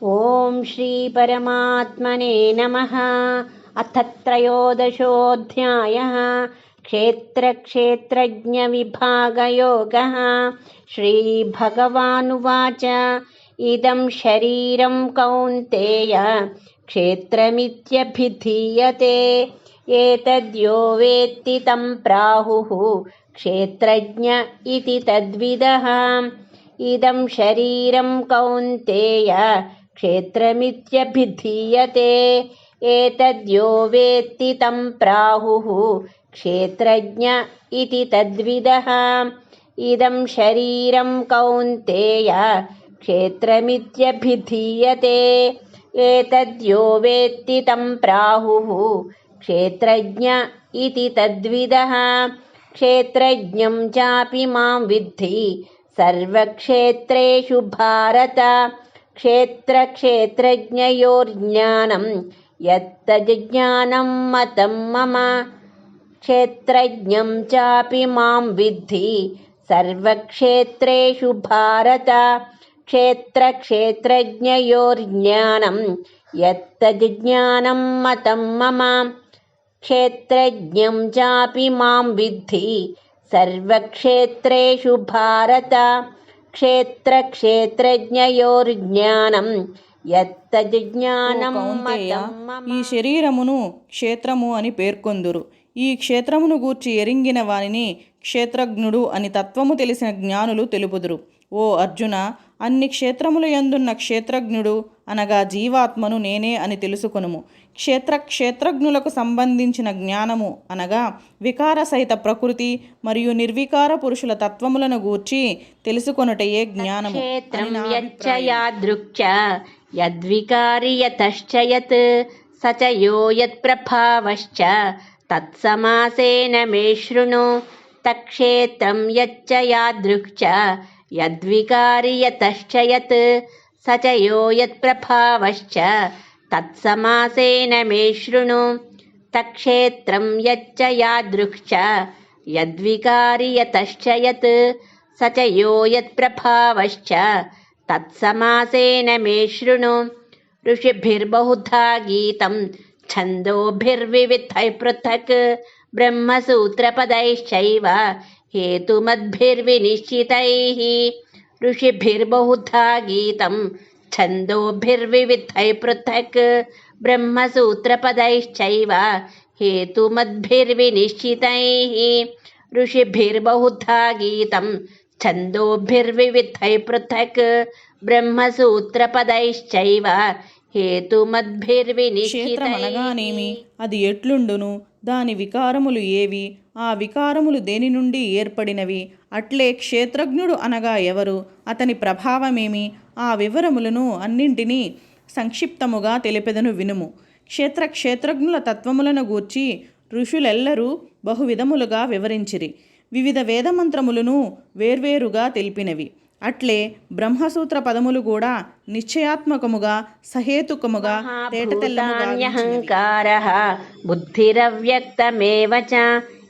ओम श्री परमात्मने नमः। अथ त्रयोदशोऽध्यायः। क्षेत्रक्षेत्रज्ञविभागयोगः। श्रीभगवानुवाच इदं शरीरं कौन्तेय क्षेत्रमित्यभिधीयते। एतद्यो वेत्ति तं प्राहुः क्षेत्रज्ञ इति तद्विदः। इदं शरीरं कौन्तेय क्षेत्रमित्यभिधीयते। एतद्यो वेत्ति तं प्राहुः क्षेत्रज्ञ इति तद्विदः। इदं शरीरं कौन्तेय क्षेत्रमित्यभिधीयते। एतद्यो वेत्ति तं प्राहुः क्षेत्रज्ञ इति तद्विदः। क्षेत्रज्ञं चापि मां विद्धि सर्वक्षेत्रेषु भारत। क्षेत्रक्षेत्रज्ञयोर्ज्ञानं यत्तज्ज्ञानं मतं मम। क्षेत्रज्ञं चापि मां विद्धि सर्वक्षेत्रेषु भारत। क्षेत्रक्षेत्रज्ञयोर्ज्ञानं यत्तज्ज्ञानं मतं मम। क्षेत्रज्ञं चापि मां विद्धि सर्वक्षेत्रेषु भारत। क्षेत्रक्षेत्रज्ञयोर्ज्ञानं యత్తజ్ఞానం కౌంతేయ, ఈ శరీరమును క్షేత్రము అని పేర్కొందురు. ఈ క్షేత్రమును గూర్చి ఎరింగిన వానిని క్షేత్రజ్ఞుడు అని తత్వము తెలిసిన జ్ఞానులు తెలుపుదురు. ఓ అర్జున, అన్ని క్షేత్రముల యందున్న క్షేత్రజ్ఞుడు అనగా జీవాత్మను నేనే అని తెలుసుకొనుము. క్షేత్రజ్ఞులకు సంబంధించిన జ్ఞానము అనగా వికార సహిత ప్రకృతి మరియు నిర్వికార పురుషుల తత్వములను గూర్చి తెలుసుకొనుటయే జ్ఞానము. యద్వికారి యతశ్చ యత్ స చ యో యత్ప్రభావశ్చ తత్సమాసేన మే శృణు. తక్షేత్రం యచ్చ యాదృక్చ యద్వికారి యతశ్చ యత్ స చ యో యత్ప్రభావశ్చ తత్సమాసేన మే శృణు. తక్షేత్రం యచ్చ యాదృక్చ యద్వికారి యతశ్చ యత్ స చ యో యత్ప్రభావశ్చ తత్సమాసేన మే శృణు. ఋషిభిర్బహుధా గీతం ఛందోభిర్వివిధైః పృథక్ బ్రహ్మసూత్రపदैश्चैव हेतुमद्भिर्विनिश्चितैः. ऋषिभिर्बहुधा गीतं छन्दोभिर्विविधैः पृथक् ब्रह्मसूत्रपदैश्चैव हेतुमद्भिर्विनिश्चितैः. ऋषिभिर्बहुधा गीतं छन्दोभिर्विविधैः पृथक् ब्रह्मसूत्रपदैश्चैव క్షేత్రమనగానేమి, అది ఎట్లుండును, దాని వికారములు ఏవి, ఆ వికారములు దేని నుండి ఏర్పడినవి, అట్లే క్షేత్రజ్ఞుడు అనగా ఎవరు, అతని ప్రభావమేమి, ఆ వివరములను అన్నింటినీ సంక్షిప్తముగా తెలిపెదను వినుము. క్షేత్రజ్ఞుల తత్వములను గూర్చి ఋషులెల్లరూ బహువిధములుగా వివరించిరి. వివిధ వేదమంత్రములను వేర్వేరుగా తెలిపినవి. అట్లే బ్రహ్మసూత్ర పదములు కూడా నిశ్చయాత్మకముగా సహేతుకముగా తేటతెల్లముగా బుద్ధిరవ్యక్తమేవ చ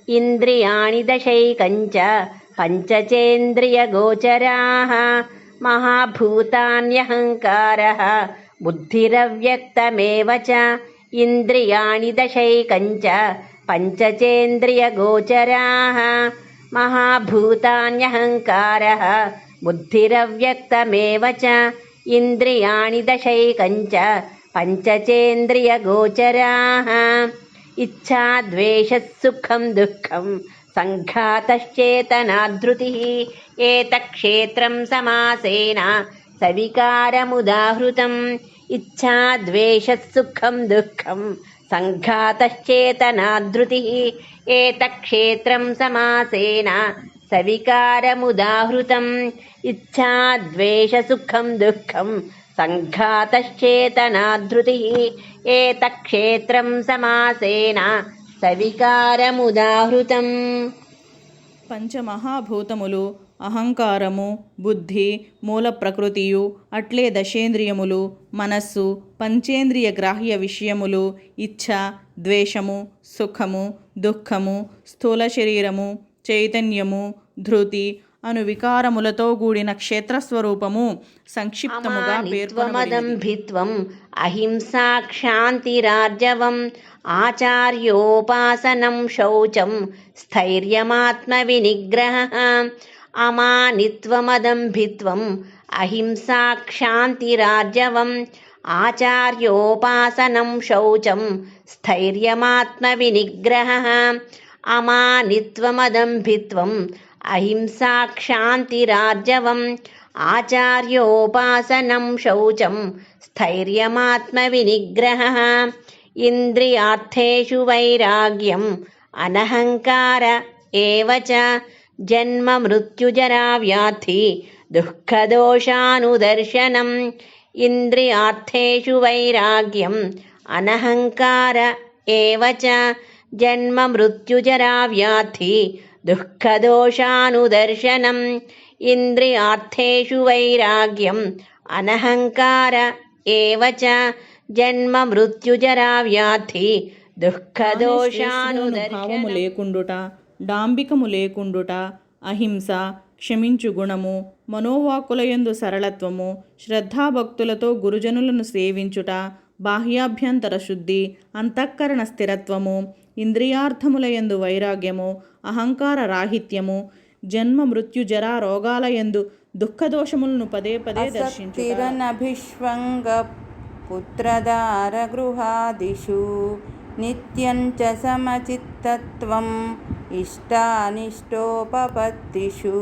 ఇంద్రియాణి దశైకంచ పంచచేంద్రియగోచరాః. మహాభూతాన్యహంకారః బుద్ధిరవ్యక్తమేవ చ ఇంద్రియాణి దశైకంచ పంచచేంద్రియగోచరాః. మహాభూతాన్యహంకారః బుద్ధిరవ్యక్తమేవ చ ఇంద్రియాణి దశైకంచ పంచచేంద్రియగోచరాః. ఇచ్ఛా ద్వేషః సుఖం దుఃఖం సంఘాతశ్చేతనాధృతిః. ఏతక్షేత్రం సమాసేన సవికారముదాహృతం. ఇచ్ఛా ద్వేషః సుఖం దుఃఖం సంఘాతశ్చేతనాధృతిః. ఏతక్షేత్రం సమాసేన సవికారముదాహృతం. ఇచ్ఛా ద్వేష సుఖం దుఃఖం సంఘాతశ్చేతనాధృతిః. ఏతక్షేత్రం సమాసేన సవికారముదాహృతం. పంచమహాభూతములు అహంకారము, బుద్ధి, మూల ప్రకృతియు, అట్లే దశేంద్రియములు, మనస్సు, పంచేంద్రియ గ్రాహ్య విషయములు, ఇచ్ఛ, ద్వేషము, సుఖము, దుఃఖము, స్థూల శరీరము, చైతన్యము, ధృతి, అను వికారములతో కూడిన క్షేత్రస్వరూపము సంక్షిప్తముగా పేర్కొనబడినది. అమానిత్వమదంభిత్వం అహింసా క్షాంతిరార్జవం ఆచార్యోపాసనం శౌచం స్థైర్యమాత్మ వినిగ్రహః. అమానిత్వమదంభిత్వం అహింసా క్షాంతిరార్జవం ఆచార్యోపాసనం శౌచం స్థైర్యమాత్మ వినిగ్రహః. అమానిత్వమదంభిత్వం అహింసా క్షాంతిరార్జవం ఆచార్యోపాసనం శౌచం స్థైర్యమాత్మ వినిగ్రహః. ఇంద్రియార్థేషు వైరాగ్యం అనహంకార ఏవ చ జన్మ మృత్యుజరా వ్యాధి దుఃఖదోషానుదర్శనం. ఇంద్రియార్థేషు వైరాగ్యం అనహంకార ఏవ చ జన్మ మృత్యుజరా వ్యాధి దుఃఖదోషానుదర్శనం. ఇంద్రియార్థేషు వైరాగ్యం అనహంకార ఏవ చ జన్మ మృత్యుజరా వ్యాధి దుఃఖదోషానుదర్శనం. భావము లేకుండుట, డాంబికము లేకుండుట, అహింస, క్షమించు గుణము, మనోవాక్కులయందు సరళత్వము, శ్రద్ధాభక్తులతో గురుజనులను సేవించుట, బాహ్యాభ్యంతర శుద్ధి, అంతఃకరణ స్థిరత్వము, ఇంద్రియార్థములయందు వైరాగ్యము, అహంకార రాహిత్యము, జన్మ మృత్యు జరా రోగాలయందు దుఃఖదోషములను పదే పదే దర్శించుట. పుత్రదార గృహాదిషు నిత్యం చ సమచిత్తత్వం ఇష్టానిష్టోపపత్తిషు.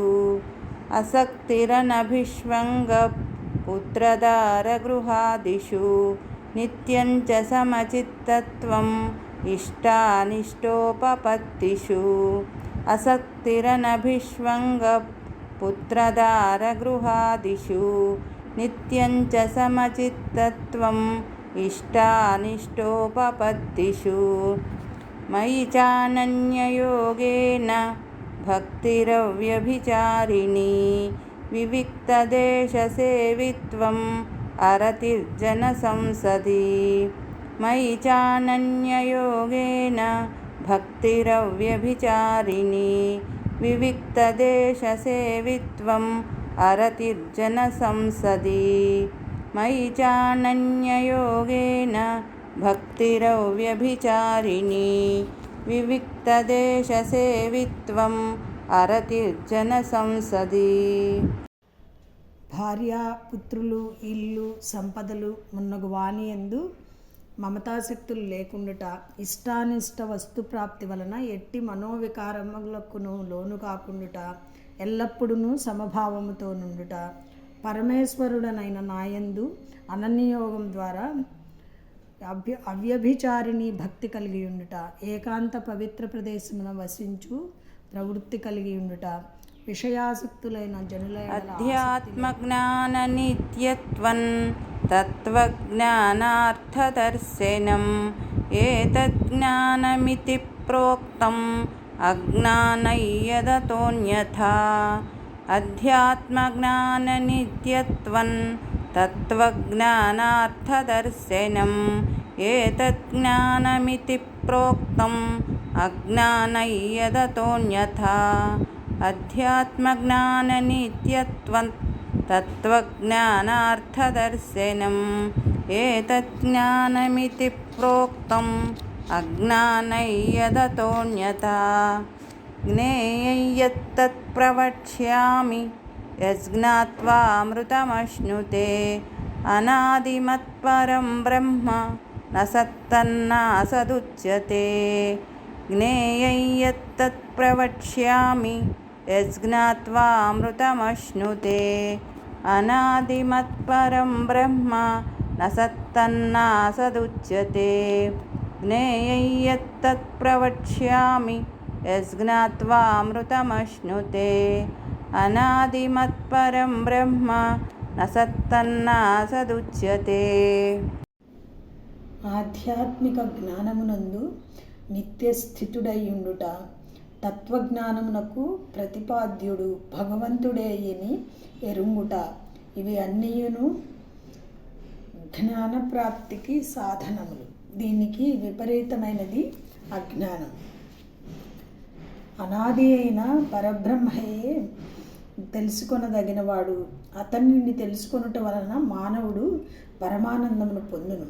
అసక్తిరనభిష్వంగ పుత్రదార గృహాదిషు నిత్యం చ సమచిత్తత్వం ఇష్టానిష్టోపపత్తిషు. అసక్తిరనభిష్వంగ పుత్రదార గృహాదిషు నిత్యం చ సమచిత్తత్వం ఇష్టానిష్టోపపత్తిషు. మయి చానన్యయోగేన భక్తిరవ్యభిచారిణీ వివిక్తదేశసేవిత్వం అరతిర్జన సంసది. మయి చానన్యయోగేన భక్తిరవ్యభిచారిణీ వివిక్తదేశసేవిత్వం అరతిర్జన సంసది. మయి చానన్యయోగేన భక్తిరవ్యభిచారిణీ వివిక్తదేశసేవిత్వం అరతిర్జన సంసది. భార్య, పుత్రులు, ఇల్లు, సంపదలు మున్నగు వానియందు మమతాశక్తులు లేకుండుట, ఇష్టానిష్ట వస్తుప్రాప్తి వలన ఎట్టి మనోవికారములకును లోను కాకుండుట, ఎల్లప్పుడూ సమభావముతో నుండుట, పరమేశ్వరుడనైన నాయందు అనన్యయోగం ద్వారా అవ్యభిచారిణి భక్తి కలిగి ఉండుట, ఏకాంత పవిత్ర ప్రదేశమున వసించు ప్రవృత్తి కలిగి ఉండుట, విషయాసక్తులైన జనుల అధ్యాత్మజ్ఞాన నిత్యత్వం తత్వజ్ఞానార్థదర్శనం. ఏతజ్ఞానమితి ప్రోక్తం అజ్ఞానయ్యదతోన్యథా. అధ్యాత్మజ్ఞాన నిత్యత్వం తత్వజ్ఞానార్థదర్శనం. ఏతజ్ఞానమితి ప్రోక్తం అజ్ఞానయ్యదతోన్యథా. అధ్యాత్మజ్ఞాన నిత్యత్వం తత్వజ్ఞానార్థదర్శనం. ఏతజ్ఞానమితి ప్రోక్తం అజ్ఞానయ్యదతోన్యథా. జ్ఞేయం యత్తత్ ప్రవక్ష్యామి యజ్ఞాత్వామృతమశ్నుతే. అనాదిమత్పరం బ్రహ్మ న సత్తన్నాసదుచ్యతే. జ్ఞేయం యత్తత్ ప్రవక్ష్యామి యజ్ఞాత్వామృతమశ్నుతే. అనాదిమత్పరం బ్రహ్మ న సత్తన్నాసదుచ్యతే. జ్ఞేయం యత్తత్ ప్రవక్ష్యామి యజ్ఞాత్వామృతమశ్నుతే. అనాదిమత్పరం బ్రహ్మ న సత్తన్నాసదుచ్యతే. ఆధ్యాత్మిక జ్ఞానమునందు నిత్యస్థితుడైయుండుట, తత్వజ్ఞానమునకు ప్రతిపాద్యుడు భగవంతుడేయని ఎరుంగుట, ఇవి అన్నీయును జ్ఞానప్రాప్తికి సాధనములు. దీనికి విపరీతమైనది అజ్ఞానం. అనాది అయిన పరబ్రహ్మయే తెలుసుకొనదగినవాడు. అతనిని తెలుసుకొనుట వలన మానవుడు పరమానందమును పొందును.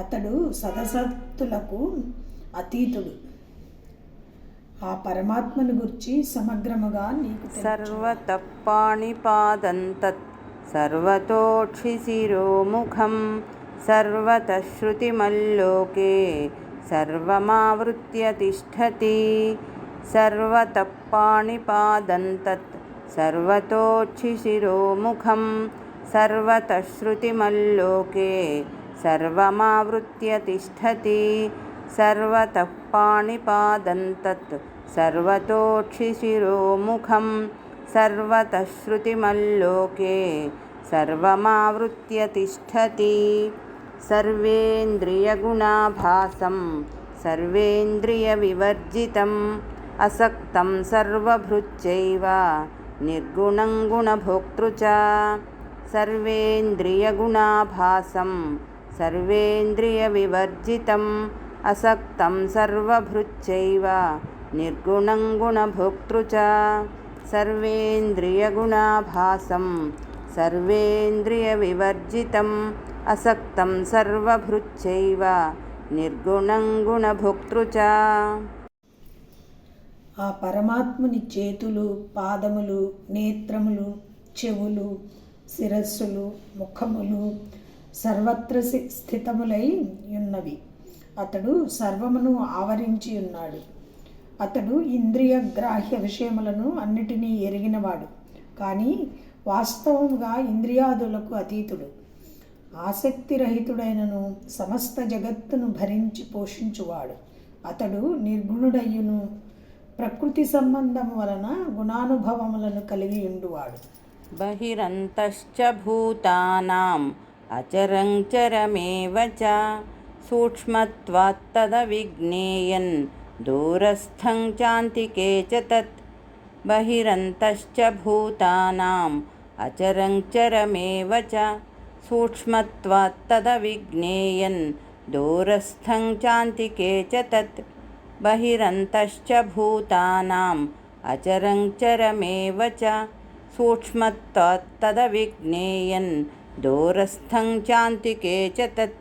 అతడు సదసత్తులకు అతీతుడు. ఆ పరమాత్మను గురించి సమగ్రముగా నీకు సర్వతఃపాణిపాదంతత్ సర్వతోక్షిశిరోముఖం సర్వతశ్రుతిమల్లోకే సర్వమావృత్య తిష్టతి. సర్వతఃపాణిపాదంతత్ సర్వతోక్షిశిరోముఖం సర్వతశ్రుతిమల్లోకే సర్వమావృత్య తిష్టతి. సర్వతఃపాణిపాదంతత్ సర్వతోక్షిశిరోముఖం సర్వతశ్రుతిమల్లోకే సర్వమావృత్య తిష్టతి. సర్వేంద్రియగుణాభాసం సర్వేంద్రియవివర్జితం అసక్తం సర్వభృత్యైవ నిర్గుణం గుణభోక్తృ చ. సర్వేంద్రియగుణాభాసం సర్వేంద్రియవివర్జితం అసక్తం సర్వభృత్యైవ నిర్గుణం గుణభోక్తృ చ. సర్వేంద్రియగుణాభాసం సర్వేంద్రియవివర్జితం అసక్తం సర్వభృత్యైవ నిర్గుణం గుణభోక్తృ చ. ఆ పరమాత్ముని చేతులు, పాదములు, నేత్రములు, చెవులు, శిరస్సులు, ముఖములు సర్వత్ర స్థితములై ఉన్నవి. అతడు సర్వమును ఆవరించి ఉన్నాడు. అతడు ఇంద్రియ గ్రాహ్య విషయములను అన్నిటినీ ఎరిగినవాడు, కానీ వాస్తవముగా ఇంద్రియాదులకు అతీతుడు. ఆసక్తిరహితుడైనను సమస్త జగత్తును భరించి పోషించువాడు. అతడు నిర్గుణుడయ్యును ప్రకృతి సంబంధము వలన గుణానుభవములను కలిగి ఉండువాడు. బహిరంతశ్చ భూతానాం అచరం చరమేవ చ సూక్ష్మత్వాత్ తదవిజ్ఞేయన్ దూరస్థం చాంతికే చ తత్. బహిరంతశ్చ భూతానాం అచరం చరమేవ చ సూక్ష్మత్వాత్ తదవిజ్ఞేయన్ దూరస్థం చాంతికే చ తత్. బహిరంతశ్చ భూతానాం అచరం చరమేవ చ సూక్ష్మత్వాత్ తదవిజ్ఞేయన్ దూరస్థం చాంతికే చ తత్.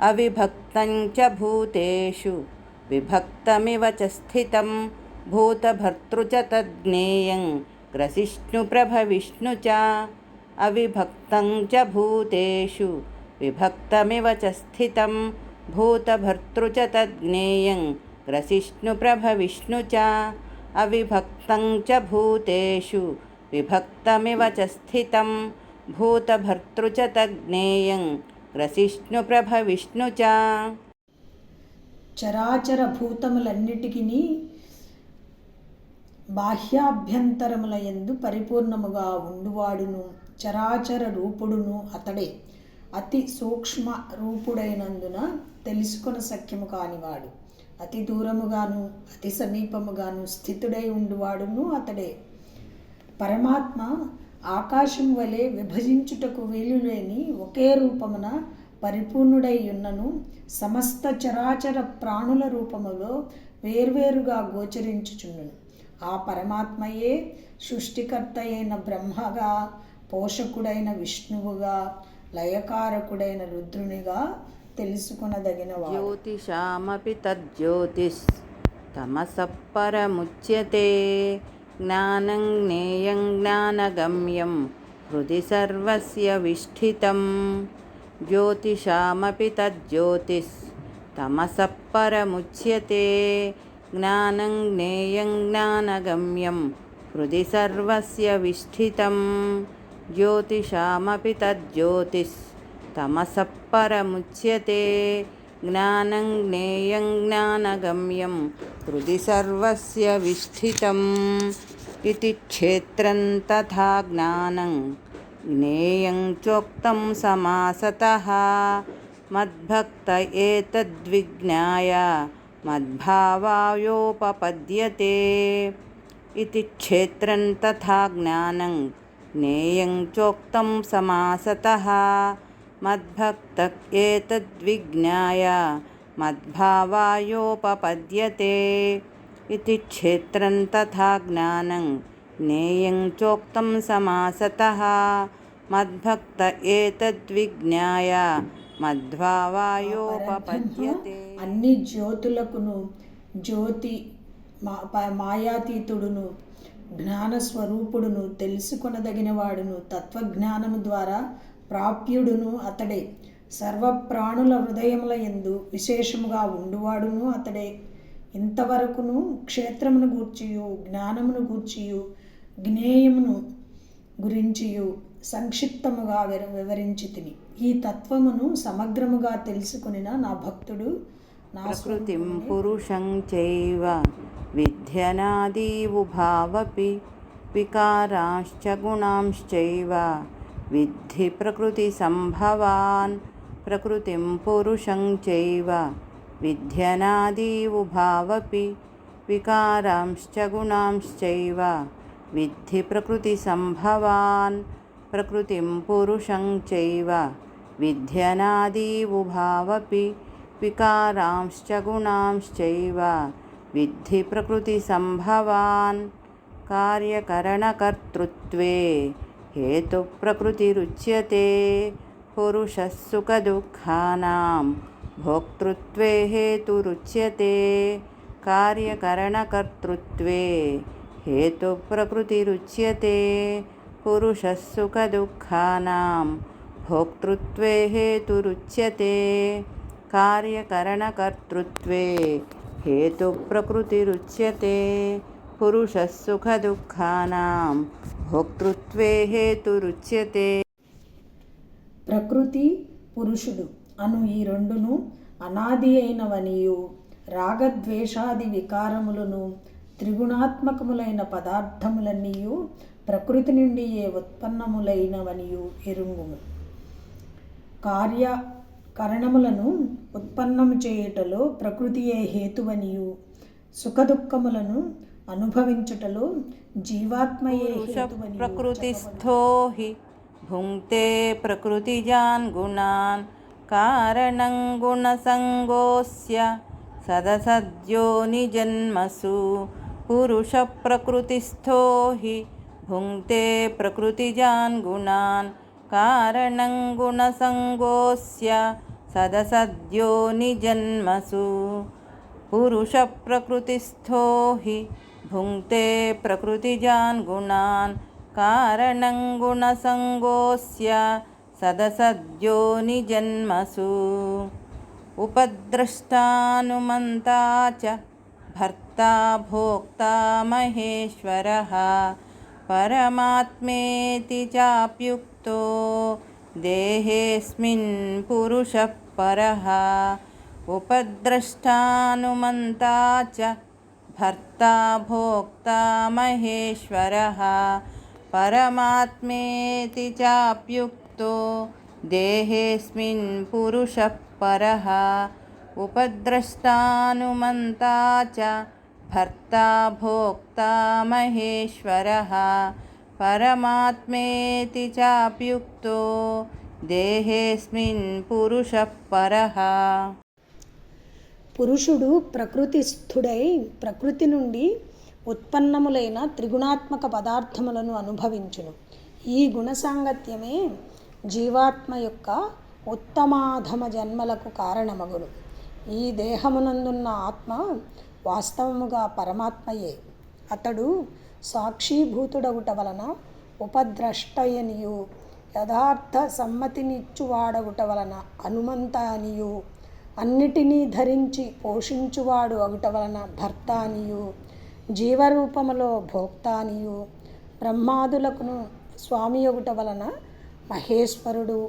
అవిభక్తం చ భూతేషు విభక్తమివ చ స్థితం భూతభర్తృ చ తజ్ఞేయం గ్రసిష్ణుప్రభవిష్ణు చ. అవిభక్తం చ భూతేషు విభక్తమివ చ స్థితం భూతభర్తృ చ తజ్ఞేయం గ్రసిష్ణుప్రభవిష్ణు చ. అవిభక్తం చ భూతేషు విభక్తమివ చ స్థితం భూతభర్తృ చ తజ్ఞేయం గ్రసిష్ణుప్రభవిష్ణు చ. చరాచర భూతములన్నిటికిని బాహ్యాభ్యంతరముల యందు పరిపూర్ణముగా ఉండువాడును చరాచర రూపుడును అతడే. అతి సూక్ష్మ రూపుడైనందున తెలుసుకొన సఖ్యము కానివాడు. అతి దూరముగాను అతి సమీపముగాను స్థితుడై ఉండువాడును అతడే. పరమాత్మ ఆకాశం వలె విభజించుటకు వీలులేని ఒకే రూపమున పరిపూర్ణుడై ఉన్నను సమస్త చరాచర ప్రాణుల రూపములో వేర్వేరుగా గోచరించుచుండును. ఆ పరమాత్మయే సృష్టికర్త అయిన బ్రహ్మగా, పోషకుడైన విష్ణువుగా, లయకారకుడైన రుద్రునిగా తెలుసుకొనదగినవాడు. జ్యోతిషామపి తజ్జ్యోతిస్ తమసః పరముచ్యతే జ్ఞానం జ్ఞేయం జ్ఞానగమ్యం హృది సర్వస్య విష్ఠితం. జ్యోతిషామపి తజ్జ్యోతిస్ తమసః పరముచ్యతే జ్ఞానం జ్ఞేయం జ్ఞానగమ్యం హృది సర్వస్య విష్ఠితం. జ్యోతిషామపి తజ్జ్యోతిస్ తమసః పరముచ్యతే జ్ఞానం జ్ఞేయం జ్ఞానగమ్యం హృది సర్వస్య విష్ఠితం. ఇతి క్షేత్రం తథా జ్ఞానం జ్ఞేయం చోక్తం సమాసతః మద్భక్త ఏతద్విజ్ఞాయ మద్భావాయోపపద్యతే. ఇతి క్షేత్రం తథా జ్ఞానం జ్ఞేయం చోక్తం సమాసతః మద్భక్త ఏతద్విజ్ఞాయ మద్భావాయోపపద్యతే. ఇతి క్షేత్రం తథా జ్ఞానం ज्ञेयं चोक्तं समासतः मद्भक्त एतद्विज्ञाय मद्भावायोपपद्यते. అన్ని జ్యోతులకును జ్యోతి మాయాతీతుడును జ్ఞానస్వరూపుడును తెలుసుకొనదగినవాడును తత్వజ్ఞానము ద్వారా ప్రాప్యుడును అతడే. సర్వప్రాణుల హృదయముల యందు విశేషముగా ఉండువాడును అతడే. ఇంతవరకును క్షేత్రమును గూర్చియు జ్ఞానమును గూర్చియు జ్ఞేయమును గురించియు సంక్షిప్తముగా వివరించి తిని ఈ తత్వమును సమగ్రముగా తెలుసుకునిన నా భక్తుడు నా ప్రకృతిం పురుషం చైవ విద్యనాదీవుభావపి వికారాశ్చ గుణాంశ్చైవ విద్ధి ప్రకృతి సంభవాన్. ప్రకృతిం పురుషం చైవ విద్యనాదీవుభావపి వికారాంశ్చ గుణాంశ్చైవ విద్ధి ప్రకృతి సంభవాన్. ప్రకృతిం పురుషం చైవ విద్యనాదీవుభావపి వికారాంశ్చ గుణాంశ్చైవ విద్ధి ప్రకృతి సంభవాన్. కార్యకరణకర్తృత్వే హేతుప్రకృతిరుచ్యతే పురుషः సుఖదుఃఖానాం భోక్తృత్వే హేతురుచ్యతే. కార్యకరణకర్తృత్వే హేతుప్రకృతిరుచ్యతే పురుషः సుఖదుఃఖానాం భోక్తృత్వే హేతురుచ్యతే. కార్యకరణకర్తృత్వే హేతుప్రకృతిరుచ్యతే పురుషः సుఖదుఃఖానాం భోక్తృత్వే హేతురుచ్యతే. ప్రకృతి పురుషుడు అను ఈ రెండును అనాది అయినవనియు రాగద్వేషాది వికారములను త్రిగుణాత్మకములైన పదార్థములన్నీయు ప్రకృతి నుండి ఉత్పన్నములైనవనియు ఎరుంగుము. కార్యకరణములను ఉత్పన్నము చేయుటలో ప్రకృతియే హేతువనియు సుఖదుఃఖములను అనుభవించుటలో జీవాత్మయే హేతువనియు. ప్రకృతిస్థో హి భుంక్తే ప్రకృతిజాన్ గుణాన్ కారణం గుణసంగోస్య సదసద్యోని జన్మసు. పురుష ప్రకృతిస్థో హి భుంక్తే ప్రకృతిజాన్ గుణాన్ కారణం గుణసంగోస్య సదసద్యోని జన్మసు. పురుష ప్రకృతిస్థో హి భుంక్తే ప్రకృతిజాన్ గుణాన్ కారణం గుణసంగోస్య సదసద్యోని జన్మసు. ఉపద్రష్టానుమంతా చ భర్తా భోక్తా మహేశ్వరః పరమాత్మేతి చాప్యుక్తో దేహేస్మిన్ పురుషః పరః. ఉపద్రష్టానుమంతా చ భర్తా భోక్తా మహేశ్వరః పరమాత్మేతి చాప్యుక్తో దేహేస్మిన్ పురుషః పరః. ఉపద్రష్టానుమంతా చ భర్తా భోక్తా మహేశ్వరః పరమాత్మేతి చాప్యుక్తో దేహేస్మిన్ పురుషః పరః. పురుషుడు ప్రకృతిస్థుడై ప్రకృతి నుండి ఉత్పన్నములైన త్రిగుణాత్మక పదార్థములను అనుభవించును. ఈ గుణసాంగత్యమే జీవాత్మ యొక్క ఉత్తమాధమ జన్మలకు కారణమగును. ఈ దేహమునందున్న ఆత్మ వాస్తవముగా పరమాత్మయే. అతడు సాక్షీభూతుడగుట వలన ఉపద్రష్టయనియు యథార్థ సమ్మతినిచ్చువాడగుట వలన హనుమంత అనియు అన్నిటినీ ధరించి పోషించువాడు అగుట వలన భర్త అనియు జీవరూపములో భోక్త అనియు బ్రహ్మాదులకును స్వామి అగుట వలన మహేశ్వరుడు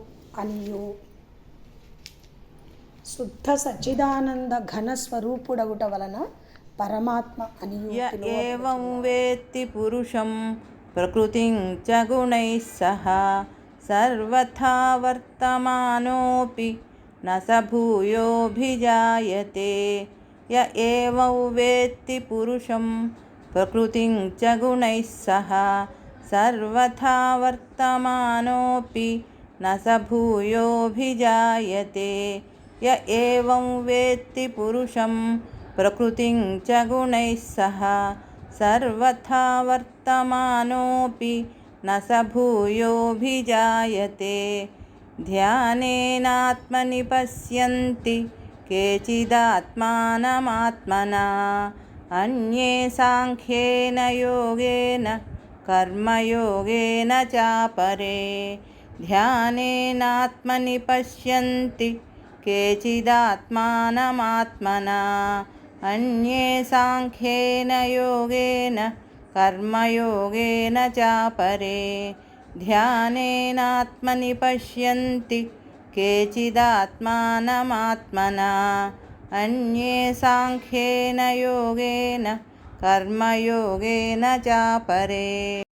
అనియు శుద్ధ సచ్చిదానంద ఘన స్వరూపుడగుట వలన పరమాత్మ అనియు. ఏవం వేత్తి పురుషం ప్రకృతిం చ గుణైః సహ సర్వథా వర్తమానోపి న స భూయోభిజాయతే. య ఏవం వేత్తి పురుషం ప్రకృతిం చ గుణైః సహ సర్వథా వర్తమానోపి న స భూయోభిజాయతే. య ఏవం వేత్తి పురుషం ప్రకృతిం చ గుణైః సహ सर्वथा वर्तमानोऽपि न स भूयोऽभिजायते। ध्यानेनात्मनि पश्यन्ति केचिदात्मानमात्मना, अन्ये साङ्ख्येन योगेन कर्मयोगेन चापरे। ध्यानेनात्मनि पश्यन्ति केचिदात्मानमात्मना, अन्ये साङ्ख्येन योगेन कर्मयोगेन चापरे। ध्यानेनात्मनि पश्यन्ति केचिदात्मानमात्मना, अन्ये साङ्ख्येन योगेन కర్మయోగేన చాపరే.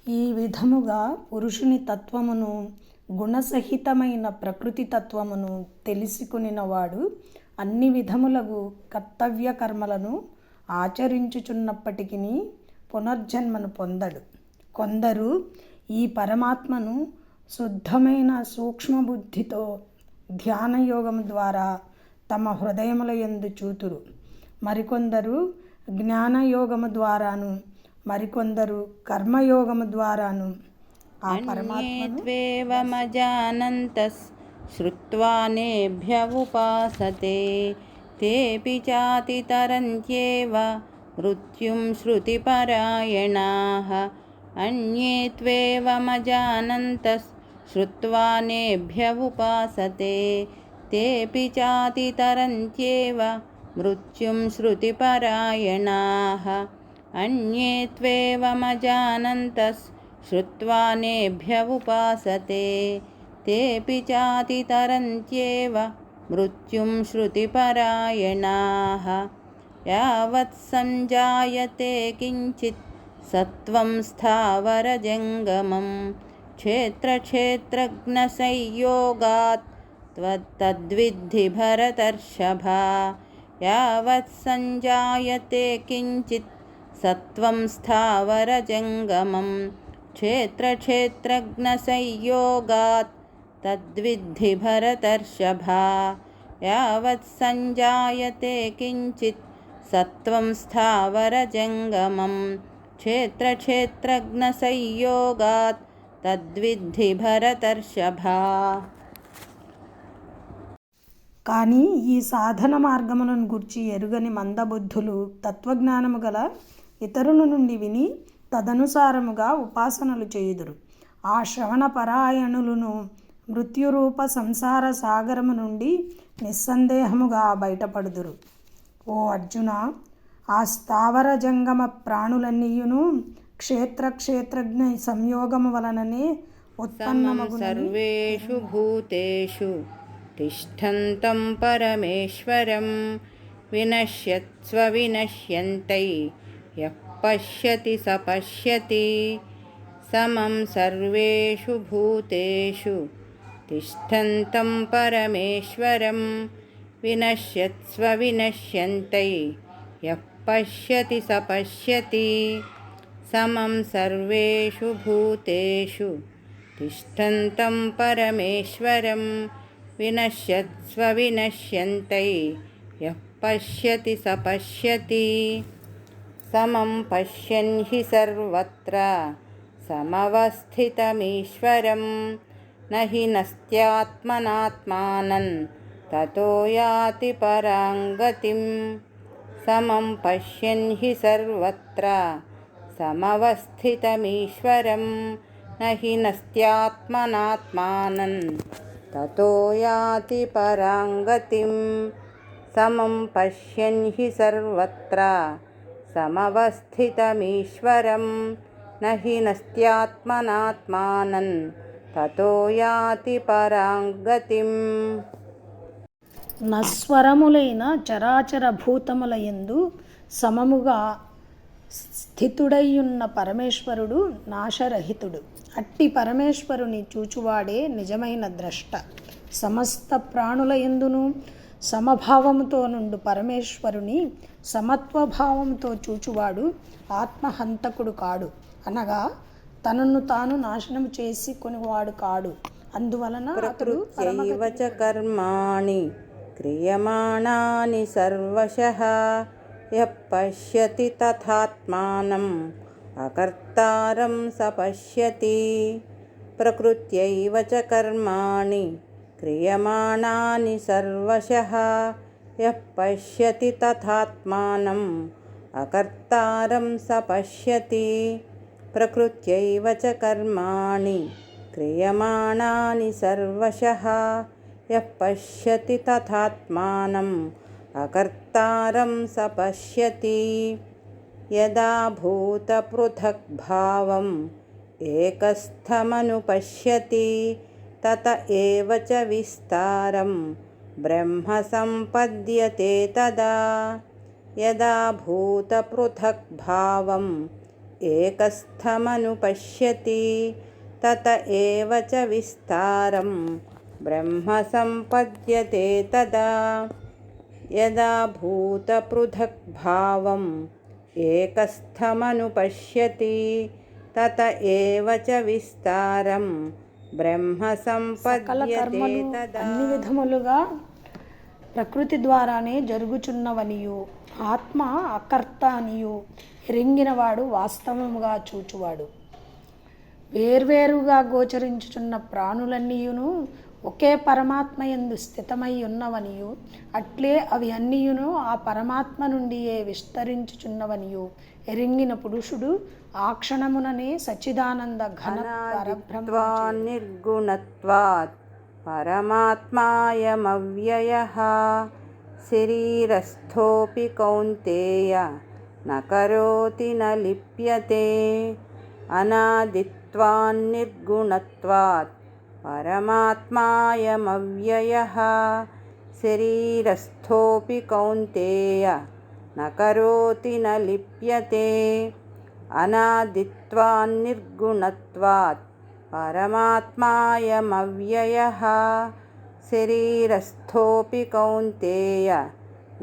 ఈ విధముగా పురుషుని తత్వమును గుణసహితమైన ప్రకృతి తత్వమును తెలుసుకునినవాడు అన్ని విధములగు కర్తవ్య కర్మలను ఆచరించుచున్నప్పటికీ పునర్జన్మను పొందడు. కొందరు ఈ పరమాత్మను శుద్ధమైన సూక్ష్మబుద్ధితో ధ్యానయోగము ద్వారా తమ హృదయముల యందు చూతురు. మరికొందరు జ్ఞానయోగము ద్వారాను, మరికొందరు కర్మయోగము ద్వారాను ఆ పరమాత్మను శ్రుత్వానేభ్య ఉపాసతే. తేపి చాతితరంత్యేవ మృత్యుం శృతిపరాయణాః. అన్యే త్వేవమజానంతః శ్రుత్వానేభ్య ఉపాసతే. తేపి చాతితరంత్యేవ మృత్యుం శృతిపరాయణాః. అన్యే త్వేవమజానంతః శ్రుత్వానేభ్య ఉపాసతే. తేపి చాతితరంత్యేవ మృత్యుం శృతిపరాయణాః. యావత్ సంజాయతే కించిత్ సత్వం స్థావరజంగమం, క్షేత్రక్షేత్రజ్ఞసంయోగాత్ తద్విద్ధి భరతర్షభ. యావత్ సంజాయతే కించిత్ సత్వం స్థావరజంగమం, క్షేత్రక్షేత్రజ్ఞసంయోగాత్ తద్విద్ధి భరతర్షభ. యావత్ సంజాయతే కించిత్ సత్వం స్థావరజంగమం, క్షేత్రక్షేత్రజ్ఞసంయోగాత్ తద్విద్ధి భరతర్షభ. కానీ ఈ సాధన మార్గములను గూర్చి ఎరుగని మందబుద్ధులు తత్వజ్ఞానము గల ఇతరుల నుండి విని తదనుసారముగా ఉపాసనలు చేయుదురు. ఆ శ్రవణ పరాయణులను మృత్యురూప సంసార సాగరము నుండి నిస్సందేహముగా బయటపడుదురు. ఓ అర్జున, ఆ స్థావర జంగమ ప్రాణులన్నీయును క్షేత్రజ్ఞ సంయోగము వలననే ఉత్పన్నమగునని సర్వేషు భూతేషు తిష్టంతం పరమేశ్వరం, వినశ్యత్స్వ వినశ్యంతై యః పశ్యతి స పశ్యతి. సమం సర్వేషు భూతేషు తిష్టంతం పరమేశ్వరం, వినశ్యత్స్వ వినశ్యంతై యః పశ్యతి స పశ్యతి. సమం సర్వేషు భూతేషు తిష్టంతం పరమేశ్వరం, వినశ్యత్స్వ వినశ్యంతై యః పశ్యతి స పశ్యతి. సమం పశ్యన్ హి సర్వత్ర సమవస్థితమీశ్వరం, నహి నస్త్యాత్మనాత్మానం తతో యాతి పరాం గతిం. సమం పశ్యన్ హి సర్వత్ర సమవస్థితమీశ్వరం, నహి నస్త్యాత్మనాత్మానం తతో యాతి పరాం గతిం. సమం పశ్యన్ హి సర్వత్ర సమవస్థితమీశ్వరం, నహి నస్త్యాత్మనాత్మానం తతో యాతి పరాం గతిం. నస్వరములైన చరాచర భూతముల యందు సమముగా స్థితుడైయున్న పరమేశ్వరుడు నాశరహితుడు. అట్టి పరమేశ్వరుని చూచువాడే నిజమైన ద్రష్ట. సమస్త ప్రాణుల యందును సమభావముతో నుండు పరమేశ్వరుని సమత్వభావంతో చూచువాడు ఆత్మహంతకుడు కాడు, అనగా తనను తాను నాశనం చేసి కొనివాడు కాడు. అందువలన ప్రకృత్యైవ చ కర్మాణి క్రియమాణాని సర్వశః यः पश्यति तथात्मानम् अकर्तारं स पश्यति प्रकृत्यैव च कर्माणि क्रियमाणानि सर्वशः यः पश्यति तथात्मानम् अकर्तारं स पश्यति प्रकृत्यैव च कर्माणि क्रियमाणानि सर्वशः यः पश्यति तथात्मानम् अकर्तारं स पश्यति यदा भूतपृथग्भावम् एकस्थमनुपश्यति तत एव च विस्तारं ब्रह्म सम्पद्यते तदा यदा भूतपृथग्भावम् एकस्थमनुपश्यति तत एव च विस्तारं ब्रह्म सम्पद्यते तदा यदा भूतपृथग्भावम् एकस्थमनुपश्यति तत एव च విస్తారం బ్రహ్మ సంపద్యతే తదా అన్ని విధములుగా ప్రకృతి ద్వారానే జరుగుచున్నవనియు ఆత్మ అకర్త అనియు ఎరింగినవాడు వాస్తవముగా చూచువాడు. వేర్వేరుగా గోచరించుచున్న ప్రాణులన్నీయును ఒకే పరమాత్మ యందు స్థితమై ఉన్నవనియు అట్లే అవి అన్నీయును ఆ పరమాత్మ నుండియే విస్తరించుచున్నవనియు ఎరింగిన పురుషుడు ఆ క్షణముననే సచ్చిదానంద ఘన పరబ్రహ్మ నిర్గుణత్వాత్ పరమాత్మాయమవ్యయః శరీరస్థోపి కౌంతేయ న కరోతి న లిప్యతే అనాదిత్వాన్నిర్గుణత్వాత్ పరమాత్మాయమవ్యయః శరీరస్థోపి కౌంతేయ న కరోతి న లిప్యతే అనాదిత్వాన్నిర్గుణత్వాత్ పరమాత్మాయమవ్యయః శరీరస్థోపి కౌంతేయ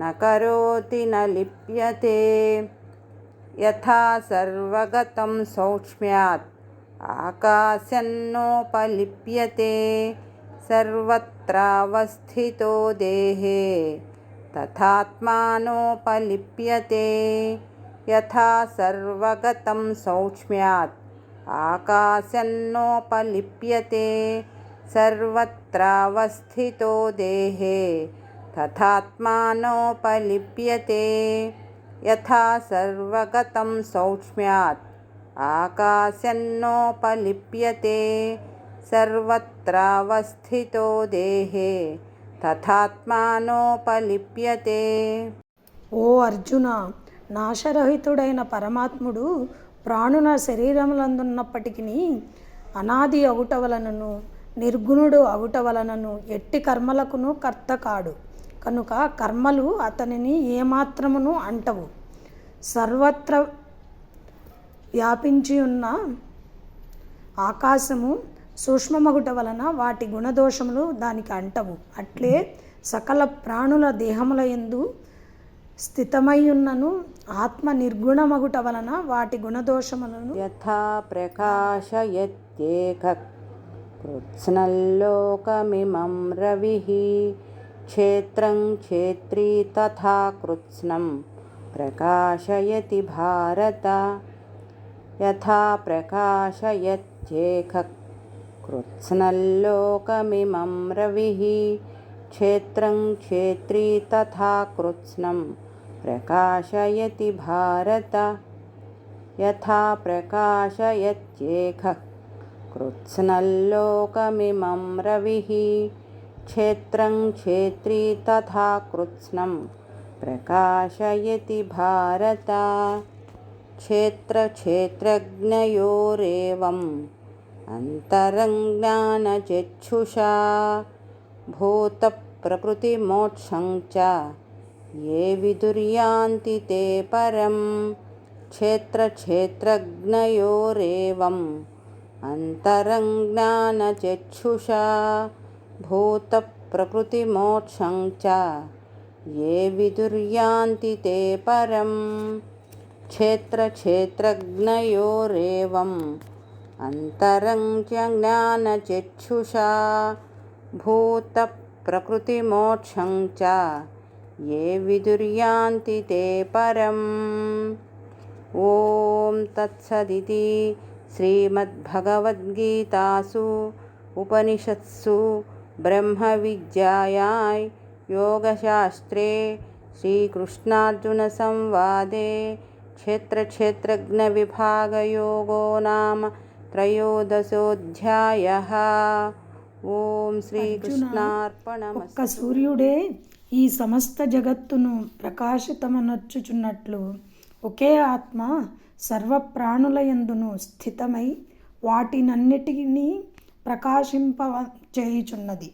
న కరోతి న లిప్యతే యథా సర్వగతం సౌక్ష్మ్యాత్ ఆకాశన్నోపలిప్యతే సర్వత్రావస్థితో దేహే తథాత్మానోపలిప్యతే యథా సర్వగతం సౌక్ష్మ్యాత్ ఆకాశన్నోపలిప్యతే సర్వత్రావస్థితో దేహే తథాత్మానోపలిప్యతే యథా సర్వగతం సౌక్ష్మ్యాత్ ఆకాశన్నోపలిప్యతే సర్వత్రావస్థితో దేహే తథాత్మానోపలిప్యతే. ఓ అర్జున, నాశరహితుడైన పరమాత్ముడు ప్రాణుల శరీరములందున్నప్పటికీ అనాది అగుట వలనను నిర్గుణుడు అగుట వలనను ఎట్టి కర్మలకును కర్త కాడు కనుక కర్మలు అతనిని ఏమాత్రమును అంటవు. సర్వత్ర వ్యాపించి ఉన్న ఆకాశము సూక్ష్మమగుట వలన వాటి గుణదోషములు దానికి అంటవు. అట్లే సకల ప్రాణుల దేహముల యందు స్థితమయ్యున్నను ఆత్మ నిర్గుణమగుట వలన వాటి గుణదోషములను యథా ప్రకాశయత్యేక కృత్స్నల్లోకమిమం రవిః క్షేత్రం క్షేత్రీ తథా కృత్స్నం ప్రకాశయతి భారత. యథా ప్రకాశయత్యేక కృత్స్నల్లోకమిమం రవిః క్షేత్రం క్షేత్రీ తథా కృత్స్నం ప్రకాశయతి భారత. యథా ప్రకాశయత్యేక కృత్స్నల్లోకమిమం రవిః క్షేత్రం క్షేత్రీ తథా కృత్స్నం ప్రకాశయతి భారత. క్షేత్రక్షేత్రజ్ఞయోరేవం అంతరం జ్ఞానచక్షుషా భూతప్రకృతిమోక్షం చ ఏ విదుర్యాంతి తే పరం. క్షేత్రక్షేత్రజ్ఞయోరేవం అంతరం జ్ఞానచక్షుషా భూతప్రకృతిమోక్షం చ ఏ విదుర్యాంతి తే పరం. క్షేత్రక్షేత్రజ్ఞయోరేవం అంతరం జ్ఞానచక్షుషా భూతప్రకృతిమోక్షం చ ये विदुर्यान्ति ते परम्। ॐ तत्सदिति श्रीमद्भगवद्गीतासु उपनिषत्सु ब्रह्मविद्यायां योगशास्त्रे श्रीकृष्णार्जुनसंवादे क्षेत्रक्षेत्रज्ञविभागयोगो नाम त्रयोदशोऽध्यायः। ఓం శ్రీకృష్ణార్పణమస్తు. ఒక్క సూర్యుడే ఈ సమస్త జగత్తును ప్రకాశితమనర్చుచున్నట్లు ఒకే ఆత్మ సర్వప్రాణుల యందును స్థితమై వాటినన్నిటినీ ప్రకాశింప చేయుచున్నది.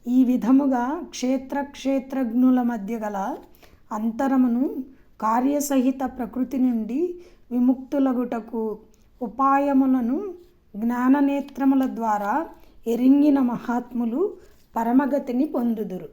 ఈ విధముగా క్షేత్రజ్ఞుల మధ్య గల అంతరమును కార్యసహిత ప్రకృతి నుండి విముక్తులగుటకు ఉపాయములను జ్ఞాననేత్రముల ద్వారా ఎరింగిన మహాత్ములు పరమగతిని పొందుదురు.